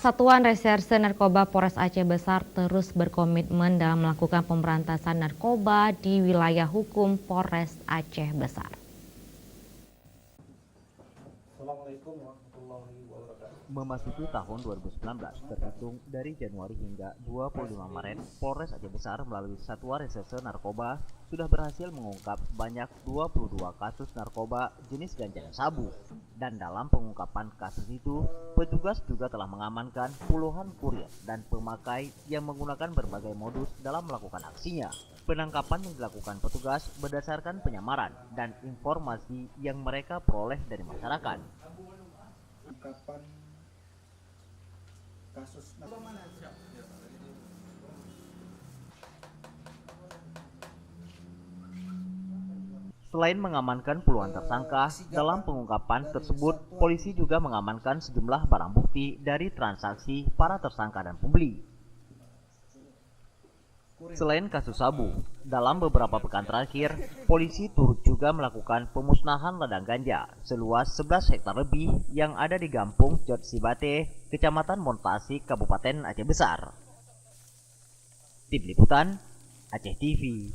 Satuan Reserse Narkoba Polres Aceh Besar terus berkomitmen dalam melakukan pemberantasan narkoba di wilayah hukum Polres Aceh Besar. Assalamualaikum warahmatullahi wabarakatuh. Memasuki tahun 2019, terhitung dari Januari hingga 25 Maret, Polres Aceh Besar melalui Satuan Reserse Narkoba sudah berhasil mengungkap sebanyak 22 kasus narkoba jenis ganja dan sabu. Dan dalam pengungkapan kasus itu, petugas juga telah mengamankan puluhan kurir dan pemakai yang menggunakan berbagai modus dalam melakukan aksinya. Penangkapan yang dilakukan petugas berdasarkan penyamaran dan informasi yang mereka peroleh dari masyarakat. Ungkapan kasus Selain mengamankan puluhan tersangka, dalam pengungkapan tersebut, polisi juga mengamankan sejumlah barang bukti dari transaksi para tersangka dan pembeli. Selain kasus sabu, dalam beberapa pekan terakhir, polisi turut juga melakukan pemusnahan ladang ganja seluas 11 hektar lebih yang ada di Gampung Jot Sibate, Kecamatan Montasik, Kabupaten Aceh Besar. Tim Liputan, Aceh TV.